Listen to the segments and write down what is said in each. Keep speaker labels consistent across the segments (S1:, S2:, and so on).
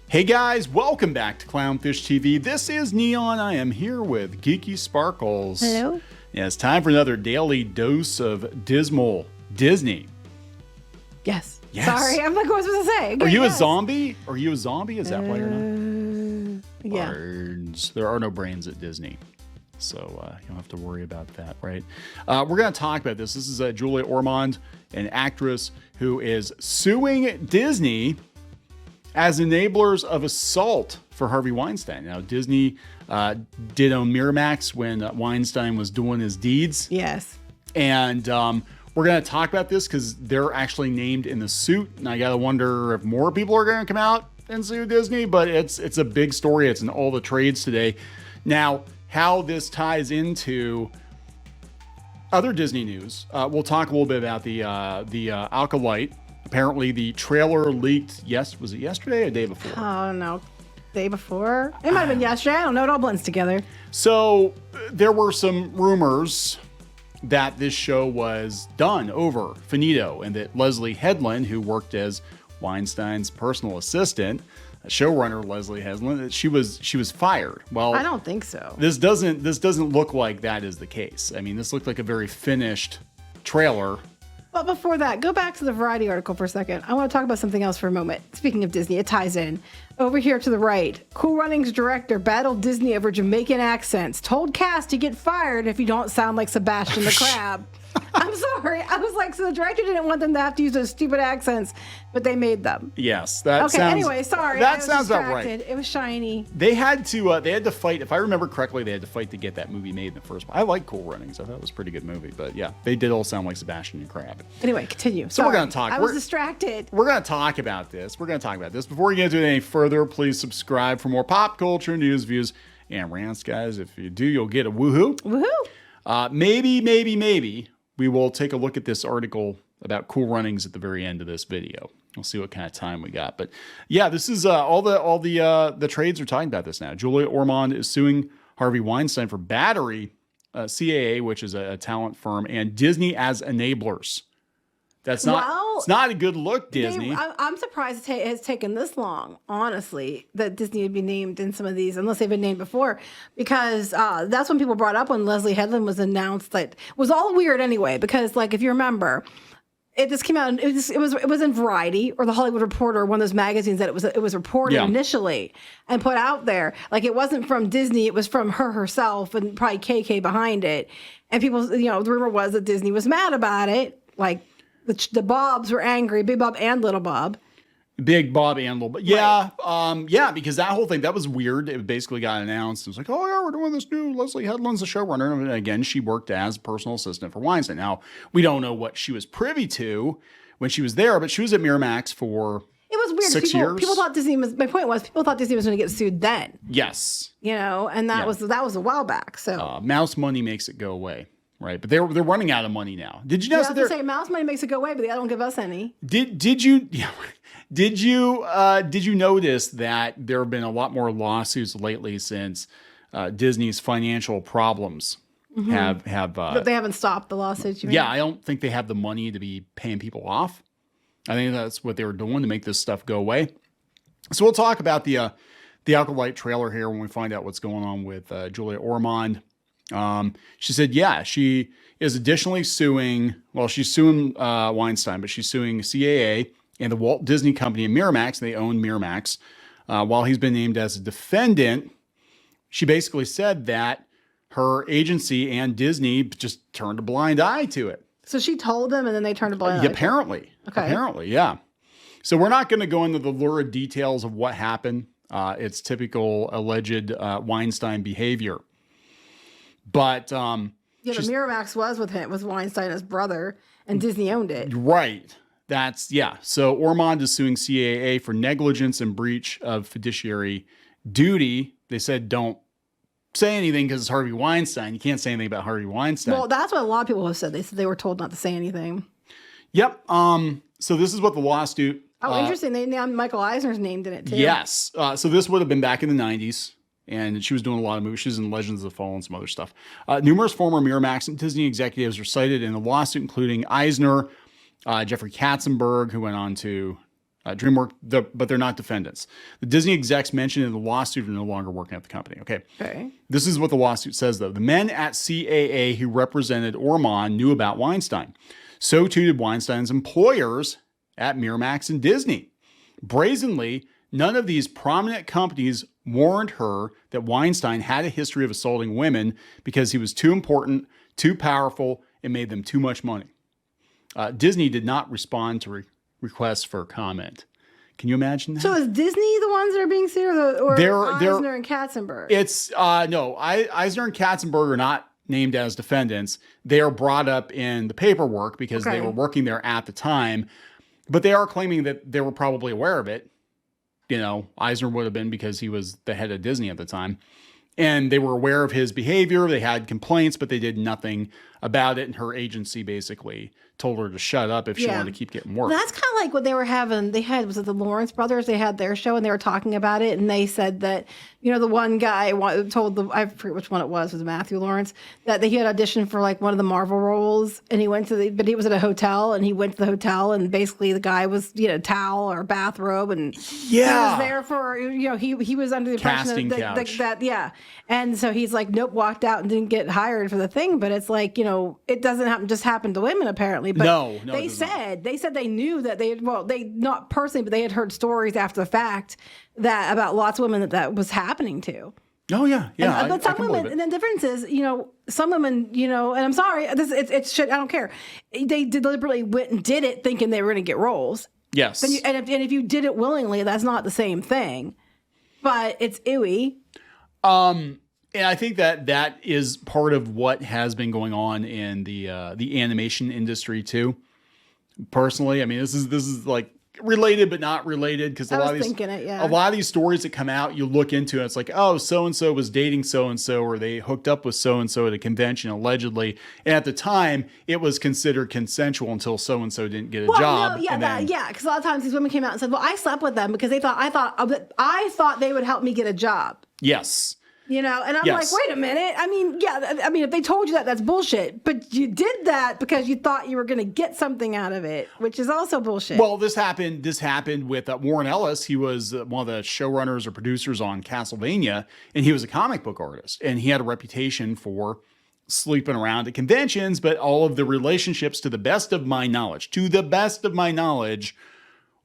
S1: Hey guys, welcome back to Clownfish TV. This is Neon. I am here with Geeky Sparkles.
S2: Hello.
S1: Yeah, it's time for another daily dose of dismal Disney.
S2: Yes.
S1: Yes.
S2: Sorry, I'm like, what was I supposed to say?
S1: Are you a zombie? Are you a zombie? Is that why you're not?
S2: Yeah.
S1: Birds. There are no brains at Disney. So you don't have to worry about that, right? We're going to talk about this. This is Julia Ormand, an actress who is suing Disney as enablers of assault for Harvey Weinstein. Now, Disney did own Miramax when Weinstein was doing his deeds.
S2: Yes.
S1: And we're going to talk about this because they're actually named in the suit. And I got to wonder if more people are going to come out and sue Disney. But it's a big story. It's in all the trades today. Now, how this ties into other Disney news, we'll talk a little bit about the Acolyte. Apparently, the trailer leaked. Was it yesterday or the day before?
S2: Oh, no. Day before? It might have been yesterday. I don't know. It all blends together.
S1: So there were some rumors that this show was done, over, finito, and that Leslye Headland, who worked as Weinstein's personal assistant, showrunner Leslye Headland, that she was fired. Well,
S2: I don't think so.
S1: This doesn't look like that is the case. I mean, this looked like a very finished trailer.
S2: But before that, go back to the Variety article for a second. I want to talk about something else for a moment. Speaking of Disney, it ties in. Over here to the right, Cool Runnings director battled Disney over Jamaican accents. Told cast to get fired if you don't sound like Sebastian the Crab. I'm sorry. I was like, so the director didn't want them to have to use those stupid accents, but they made them.
S1: Yes, that
S2: okay,
S1: sounds.
S2: Anyway, sorry.
S1: That sounds about right.
S2: It was shiny.
S1: They had to fight. If I remember correctly, they had to fight to get that movie made in the first place. I like Cool Runnings. I thought it was a pretty good movie, but yeah, they did all sound like Sebastian and Crab.
S2: Anyway, continue.
S1: So we're gonna talk.
S2: I was distracted.
S1: We're gonna talk about this. Before we get into it any further, please subscribe for more pop culture news, views, and rants, guys. If you do, you'll get a woohoo.
S2: Woohoo!
S1: Maybe we will take a look at this article about Cool Runnings at the very end of this video. We'll see what kind of time we got. But yeah, this is all the trades are talking about this now. Julia Ormand is suing Harvey Weinstein for battery, CAA, which is a talent firm, and Disney as enablers. It's not a good look, Disney.
S2: I'm surprised it has taken this long, honestly, that Disney would be named in some of these, unless they've been named before, because that's when people brought up when Leslye Headland was announced. That it was all weird anyway, because like if you remember, it just came out. It was in Variety or the Hollywood Reporter, one of those magazines that it was reported initially and put out there. Like it wasn't from Disney, it was from her herself and probably KK behind it. And people, the rumor was that Disney was mad about it, like. The Bobs were angry, Big Bob and Little Bob.
S1: Big Bob and Little Bob. Yeah,
S2: right.
S1: Because that whole thing, that was weird. It basically got announced. It was like, oh, yeah, we're doing this new. Leslye Headland's the showrunner. And again, she worked as a personal assistant for Weinstein. Now, we don't know what she was privy to when she was there, but she was at Miramax for
S2: It was weird.
S1: 6 years.
S2: People thought Disney was, my point was, people thought Disney was going to get sued then.
S1: Yes.
S2: And that was a while back. So
S1: mouse money makes it go away. Right, but they're running out of money now. Did you notice
S2: that mouse money makes it go away, but they don't give us any?
S1: Did you notice that there have been a lot more lawsuits lately since Disney's financial problems have
S2: but they haven't stopped the lawsuits. You mean?
S1: Yeah, I don't think they have the money to be paying people off. I think that's what they were doing to make this stuff go away. So we'll talk about the Acolyte trailer here when we find out what's going on with Julia Ormand. She said, she is additionally suing, she's suing Weinstein, but she's suing CAA and the Walt Disney Company and Miramax. They own Miramax. While he's been named as a defendant, she basically said that her agency and Disney just turned a blind eye to it.
S2: So she told them and then they turned a blind eye?
S1: Apparently.
S2: Okay.
S1: Apparently, yeah. So we're not going to go into the lurid details of what happened. It's typical alleged Weinstein behavior. But
S2: the Miramax was with him, was Weinstein, his brother, and Disney owned it.
S1: Right. So Ormond is suing CAA for negligence and breach of fiduciary duty. They said don't say anything because it's Harvey Weinstein. You can't say anything about Harvey Weinstein.
S2: Well, that's what a lot of people have said. They said they were told not to say anything.
S1: Yep. So this is what the lawsuit.
S2: Oh, interesting. Michael Eisner's named in it too.
S1: Yes. So this would have been back in the 90s. And she was doing a lot of movies. She was in Legends of the Fall and some other stuff. Numerous former Miramax and Disney executives are cited in the lawsuit, including Eisner, Jeffrey Katzenberg, who went on to but they're not defendants. The Disney execs mentioned in the lawsuit are no longer working at the company. Okay. This is what the lawsuit says, though. The men at CAA who represented Ormond knew about Weinstein. So too did Weinstein's employers at Miramax and Disney. Brazenly, none of these prominent companies warned her that Weinstein had a history of assaulting women because he was too important, too powerful, and made them too much money. Disney did not respond to requests for comment. Can you imagine that?
S2: So is Disney the ones that are being sued, or Eisner and Katzenberg?
S1: It's no, Eisner and Katzenberg are not named as defendants. They are brought up in the paperwork because they were working there at the time, but they are claiming that they were probably aware of it. You know, Eisner would have been because he was the head of Disney at the time. And they were aware of his behavior. They had complaints, but they did nothing about it. And her agency basically told her to shut up if she wanted to keep getting work.
S2: That's kind of like what they were having. They had, was it the Lawrence brothers? They had their show and they were talking about it. And they said that, you know, the one guy told I forget which one it was Matthew Lawrence, that he had auditioned for like one of the Marvel roles. And he went to but he was at a hotel and he went to the hotel and basically the guy was, you know, towel or bathrobe. And he was there for, you know, he was under the impression that And so he's like, nope, walked out and didn't get hired for the thing. But it's like, you know, it doesn't just happen to women apparently. But
S1: no,
S2: they said they knew that they not personally, but they had heard stories after the fact that about lots of women that was happening to.
S1: Oh yeah.
S2: But some women, and the difference is, you know, some women, you know, and I'm sorry, it's shit. I don't care. They deliberately went and did it thinking they were going to get roles.
S1: Yes.
S2: And if you did it willingly, that's not the same thing. But it's ooey.
S1: And I think that is part of what has been going on in the animation industry too. Personally, I mean, this is like related but not related because a lot of these stories that come out, you look into it, it's like, oh, so and so was dating so and so, or they hooked up with so and so at a convention allegedly, and at the time it was considered consensual until so and so didn't get a job.
S2: Because a lot of times these women came out and said, well, I slept with them because I thought they would help me get a job.
S1: Yes.
S2: You know, and I'm like, wait a minute. I mean, if they told you that, that's bullshit. But you did that because you thought you were going to get something out of it, which is also bullshit.
S1: Well, this happened with Warren Ellis. He was one of the showrunners or producers on Castlevania, and he was a comic book artist. And he had a reputation for sleeping around at conventions, but all of the relationships, to the best of my knowledge,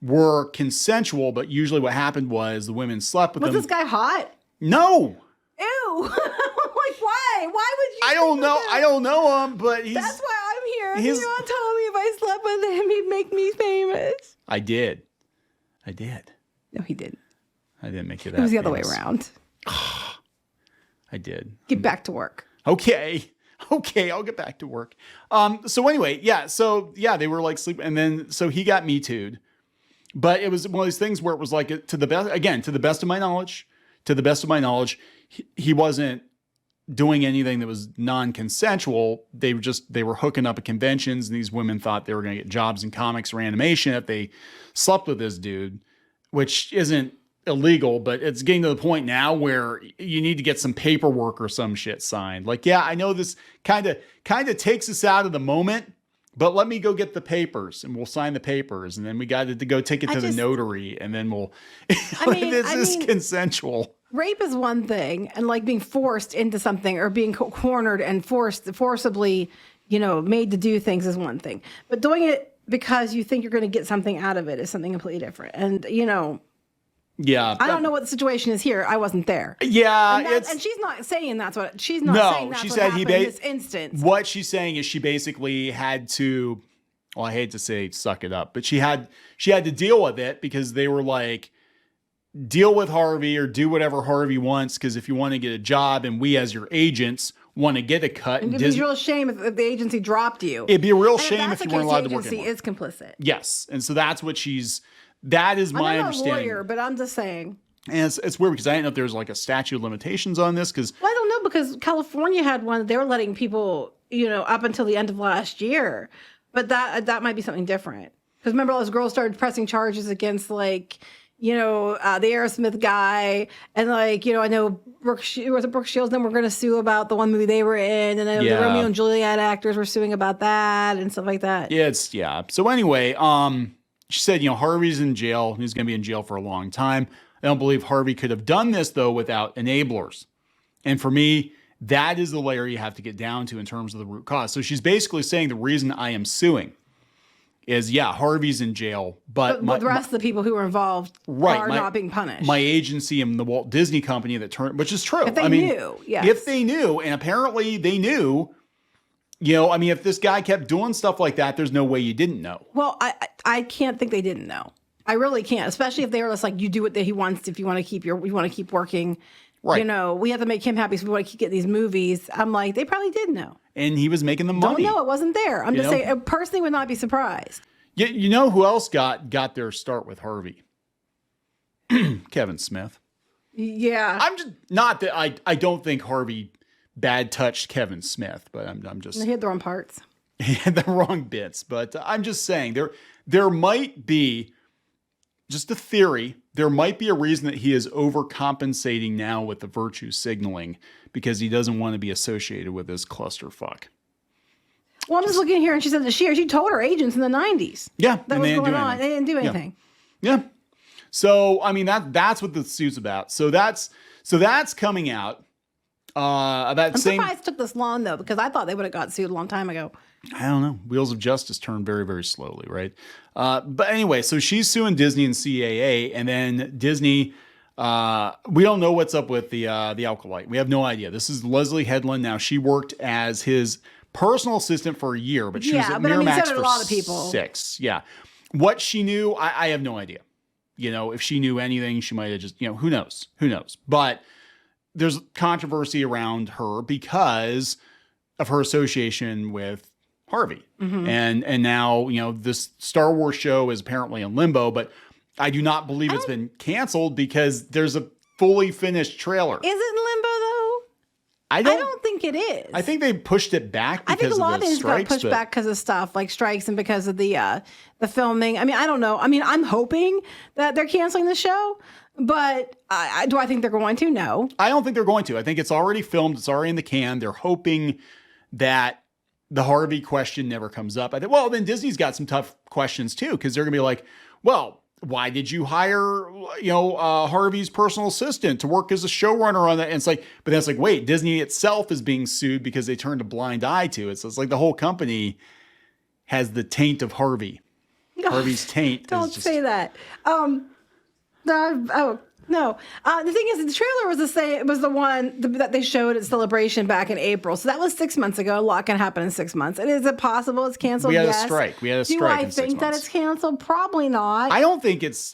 S1: were consensual. But usually what happened was the women slept with them.
S2: Was this guy hot?
S1: No.
S2: Ew. Like, why? Why would you?
S1: I don't know. I don't know him, but
S2: that's why I'm here. You don't tell me if I slept with him, he'd make me famous.
S1: I did.
S2: No, he didn't.
S1: I didn't make it.
S2: It was the other way around.
S1: I did.
S2: Get back to work.
S1: Okay, I'll get back to work. So anyway, they were like sleeping, and then so he got Me Too'd, but it was one of these things where it was like, to the best of my knowledge, he wasn't doing anything that was non-consensual. They were hooking up at conventions, and these women thought they were going to get jobs in comics or animation if they slept with this dude, which isn't illegal, but it's getting to the point now where you need to get some paperwork or some shit signed. Like, yeah, I know this kind of takes us out of the moment, but let me go get the papers and we'll sign the papers. And then we got to go take it to the notary, and then we'll, this is consensual.
S2: Rape is one thing, and like being forced into something or being cornered and forcibly, you know, made to do things is one thing. But doing it because you think you're going to get something out of it is something completely different. And, you know, I don't know what the situation is here. I wasn't there.
S1: Yeah.
S2: And she's not saying that's what, she's not saying that's what happened in this instance.
S1: What she's saying is she basically had to, well, I hate to say suck it up, but she had to deal with it because they were like, deal with Harvey or do whatever Harvey wants, because if you want to get a job and we as your agents want to get a cut.
S2: It'd be a real shame if the agency dropped you.
S1: It'd be a real shame if you weren't allowed to work
S2: anymore. The agency is complicit.
S1: Yes. And so that's what that is my understanding.
S2: I'm not a lawyer, but I'm just saying.
S1: And it's weird because I didn't know if there was like a statute of limitations on this. Well,
S2: I don't know, because California had one. They were letting people, you know, up until the end of last year. But that might be something different. Because remember, all those girls started pressing charges against, like, you know, the Aerosmith guy, and like, you know, I know Brooke Shields. Then we're going to sue about the one movie they were in, and I know the Romeo and Juliet actors were suing about that and stuff like that.
S1: So anyway, she said, Harvey's in jail. He's going to be in jail for a long time. I don't believe Harvey could have done this, though, without enablers. And for me, that is the layer you have to get down to in terms of the root cause. So she's basically saying the reason I am suing is, Harvey's in jail, but
S2: the rest of the people who were involved are not being punished.
S1: My agency and the Walt Disney Company that turned, which is true.
S2: If they knew, yes.
S1: If they knew, and apparently they knew, if this guy kept doing stuff like that, there's no way you didn't know.
S2: Well, I can't think they didn't know. I really can't, especially if they were just like, you do what he wants. If you want to keep working, right. We have to make him happy. So we want to keep getting these movies. I'm like, they probably did know.
S1: And he was making the money.
S2: Don't know, it wasn't there. I'm just saying, I personally would not be surprised.
S1: You know who else got their start with Harvey? Kevin Smith.
S2: Yeah.
S1: I'm just, not that I don't think Harvey bad touched Kevin Smith, but I'm just.
S2: He had the wrong parts.
S1: He had the wrong bits, but I'm just saying there might be, just a theory, there might be a reason that he is overcompensating now with the virtue signaling because he doesn't want to be associated with this clusterfuck.
S2: Well, I'm just looking here, and she said that she told her agents in the 90s.
S1: Yeah,
S2: that was going on. They didn't do anything.
S1: Yeah. So I mean that's what the suit's about. So that's coming out. I'm
S2: surprised it took this long though, because I thought they would have got sued a long time ago.
S1: I don't know. Wheels of justice turn very, very slowly, right? But anyway, so she's suing Disney and CAA, and then Disney. We don't know what's up with the Acolyte. We have no idea. This is Leslye Headland. Now she worked as his personal assistant for a year, but she was at Miramax
S2: so did
S1: for
S2: a lot of people.
S1: 6. Yeah. What she knew, I have no idea. If she knew anything, she might have just, who knows? Who knows? But there's controversy around her because of her association with Harvey. Mm-hmm. And now, this Star Wars show is apparently in limbo, but I do not believe it's been canceled because there's a fully finished trailer.
S2: Is it in limbo though? I don't think it is.
S1: I think they pushed it back because
S2: I think a lot of things got pushed
S1: but
S2: back because of stuff like strikes and because of the filming. I mean, I don't know. I mean, I'm hoping that they're canceling the show, but do I think they're going to? No.
S1: I don't think they're going to. I think it's already filmed. It's already in the can. They're hoping that the Harvey question never comes up. I think, well, then Disney's got some tough questions too, because they're going to be like, well, why did you hire, Harvey's personal assistant to work as a showrunner on that? And it's like, but then it's like, wait, Disney itself is being sued because they turned a blind eye to it. So it's like the whole company has the taint of Harvey. Harvey's taint.
S2: Don't say that. No. The thing is, the trailer was the same. It was the one that they showed at Celebration back in April. So that was 6 months ago. A lot can happen in 6 months. And is it possible it's canceled?
S1: We had a strike. Do
S2: I think that it's canceled? Probably not.
S1: I don't think it's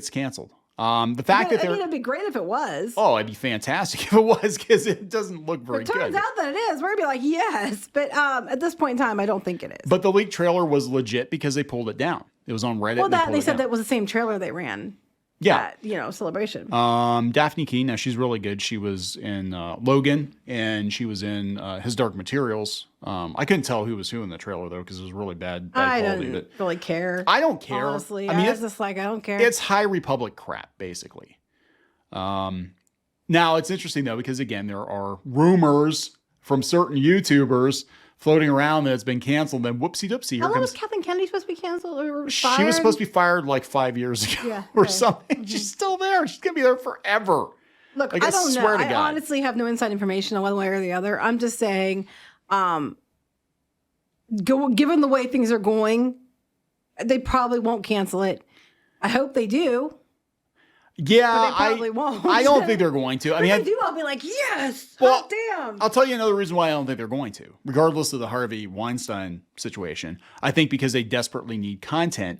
S1: canceled. The fact that
S2: it'd be great if it was.
S1: Oh, it'd be fantastic if it was, because it doesn't look very good.
S2: It turns out that it is. We're gonna be like, yes, but at this point in time, I don't think it is.
S1: But the leaked trailer was legit because they pulled it down. It was on Reddit.
S2: Well, they said that was the same trailer they ran.
S1: Yeah.
S2: At, Celebration.
S1: Daphne Keane, now she's really good. She was in Logan, and she was in His Dark Materials. I couldn't tell who was who in the trailer, though, because it was really bad quality.
S2: I don't really care.
S1: I don't care.
S2: Honestly, I was just like, I don't care.
S1: It's High Republic crap, basically. Now, it's interesting, though, because, again, there are rumors from certain YouTubers floating around that it's been canceled, then whoopsie-doopsie.
S2: How long was Kathleen Kennedy supposed to be canceled or fired?
S1: She was supposed to be fired like 5 years ago or something. Mm-hmm. She's still there. She's going to be there forever.
S2: Look, I don't know. I honestly have no inside information on one way or the other. I'm just saying, given the way things are going, they probably won't cancel it. I hope they do.
S1: Yeah,
S2: but they probably won't.
S1: I don't think they're going to. I mean,
S2: if they do, I'll be like, yes.
S1: Well,
S2: damn.
S1: I'll tell you another reason why I don't think they're going to, regardless of the Harvey Weinstein situation. I think because they desperately need content.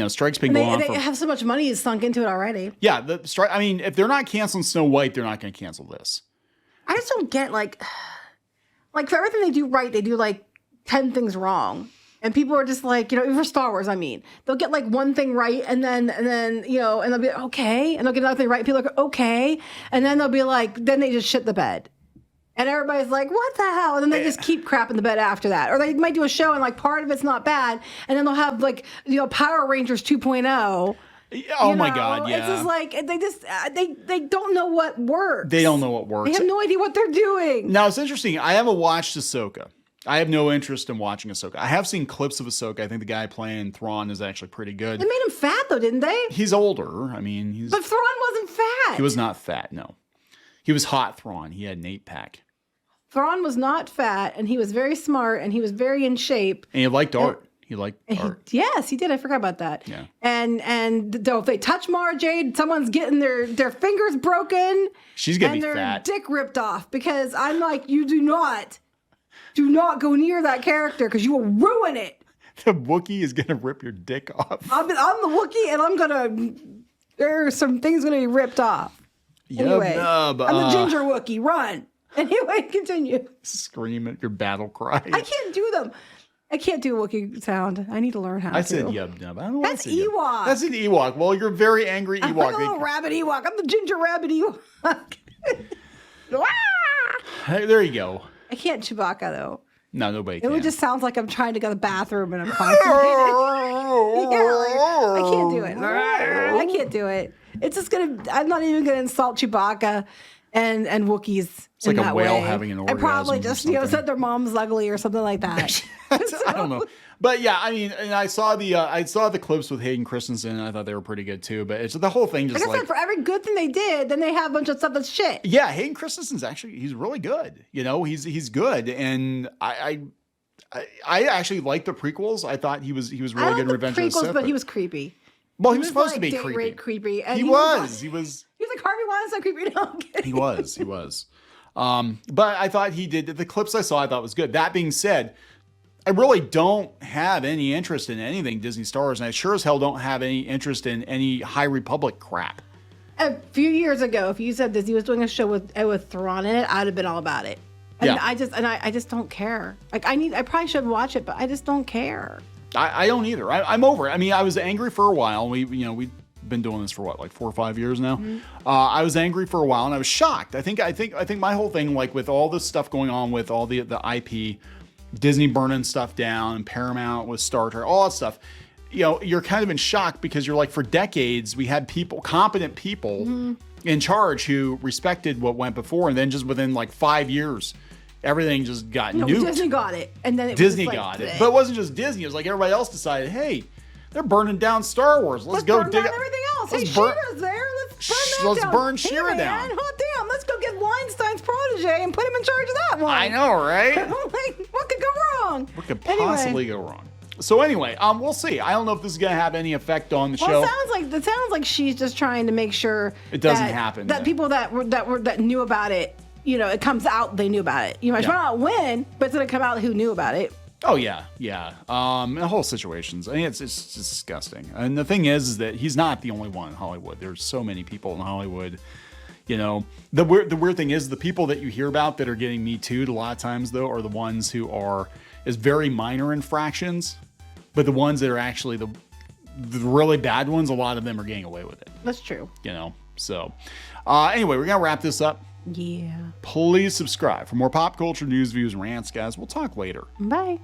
S1: Strike's been going on. They
S2: have so much money sunk into it already.
S1: Yeah, the strike. I mean, if they're not canceling Snow White, they're not going to cancel this.
S2: I just don't get like for everything they do right, they do like 10 things wrong. And people are just like, for Star Wars, I mean, they'll get like one thing right and then, and they'll be okay. And they'll get another thing right. People are like, okay. And then they'll be like, then they just shit the bed. And everybody's like, what the hell? And then they just keep crapping the bed after that. Or they might do a show and like part of it's not bad. And then they'll have like, Power Rangers 2.0.
S1: Oh my God, yeah.
S2: It's just like, they don't know what works.
S1: They don't know what works.
S2: They have no idea what they're doing.
S1: Now, it's interesting. I haven't watched Ahsoka. I have no interest in watching Ahsoka. I have seen clips of Ahsoka. I think the guy playing Thrawn is actually pretty good.
S2: They made him fat though, didn't they?
S1: He's older. I mean,
S2: But Thrawn wasn't fat.
S1: He was not fat, no. He was hot Thrawn. He had an 8-pack.
S2: Thrawn was not fat, and he was very smart, and he was very in shape.
S1: And he liked art. He liked art.
S2: Yes, he did. I forgot about that.
S1: Yeah.
S2: And though if they touch Mara Jade, someone's getting their fingers broken.
S1: She's gonna be
S2: and their
S1: fat.
S2: dick ripped off, because I'm like, you do not go near that character, because you will ruin it.
S1: The Wookiee is gonna rip your dick off.
S2: I'm the Wookiee, and there are some things gonna be ripped off. Anyway, I'm the ginger Wookiee. Run. Anyway, continue.
S1: Scream at your battle cry.
S2: I can't do them. I can't do a Wookiee sound. I need to learn how to.
S1: I said yub nub. I don't know.
S2: That's Ewok.
S1: That's an Ewok. Well, you're a very angry Ewok.
S2: I'm like a little rabbit Ewok. I'm the ginger rabbit Ewok.
S1: Hey, there you go.
S2: I can't Chewbacca though.
S1: No, nobody can.
S2: It just sounds like I'm trying to go to the bathroom and I'm constipated. I can't do it. I can't do it. It's just I'm not even gonna insult Chewbacca and Wookiees.
S1: It's like a whale having an orgasm.
S2: I probably just said their mom's ugly or something like that.
S1: I don't know. But yeah, I mean, and I saw the clips with Hayden Christensen, and I thought they were pretty good too. But it's the whole thing, just
S2: like I said, for every good thing they did, then they have a bunch of stuff that's shit.
S1: Yeah, Hayden Christensen's he's really good. You know, he's good, and I actually liked the prequels. I thought he was really good in Revenge of the Sith.
S2: But he was creepy.
S1: Well, he was supposed to be
S2: date
S1: creepy.
S2: Rape creepy. And
S1: He was
S2: like Harvey Weinstein creepy. No, I'm kidding.
S1: He was. But I thought the clips I saw, I thought was good. That being said, I really don't have any interest in anything Disney Star Wars, and I sure as hell don't have any interest in any High Republic crap.
S2: A few years ago, if you said Disney was doing a show with Thrawn in it, I'd have been all about it. And
S1: Yeah.
S2: I just don't care. Like I probably should watch it, but I just don't care.
S1: I don't either. I'm over it. I mean, I was angry for a while. We've been doing this for what, like 4 or 5 years now.
S2: Mm-hmm.
S1: I was angry for a while, and I was shocked. I think my whole thing, like with all this stuff going on with all the IP, Disney burning stuff down, and Paramount with Star Trek, all that stuff. You're kind of in shock because you're like, for decades we had competent people in charge who respected what went before, and then just within like 5 years, everything just got nuked.
S2: Disney got it, and then
S1: Disney got it, but it wasn't just Disney. It was like everybody else decided, hey, they're burning down Star Wars. Let's go
S2: burn
S1: dig
S2: down
S1: up
S2: everything else.
S1: Let's
S2: Hey,
S1: burn-
S2: Shearer's there. Let's burn that
S1: Let's
S2: down.
S1: burn
S2: Hey,
S1: Shearer
S2: man,
S1: down.
S2: hot damn. Let's go get Weinstein's protege and put him in charge of that one.
S1: I know, right?
S2: I'm like, what could go wrong?
S1: What could possibly go wrong? So anyway, we'll see. I don't know if this is going to have any effect on the show.
S2: It sounds like she's just trying to make sure
S1: it doesn't happen.
S2: That people that knew about it, it comes out they knew about it. She might not win, but it's going to come out who knew about it.
S1: Oh yeah. The whole situation's. I mean, it's disgusting. And the thing is that he's not the only one in Hollywood. There's so many people in Hollywood. The weird thing is the people that you hear about that are getting Me Too'd a lot of times though are the ones who are very minor infractions, but the ones that are actually the really bad ones, a lot of them are getting away with it.
S2: That's true.
S1: So anyway, we're gonna wrap this up.
S2: Yeah.
S1: Please subscribe for more pop culture news, views, and rants, guys. We'll talk later.
S2: Bye.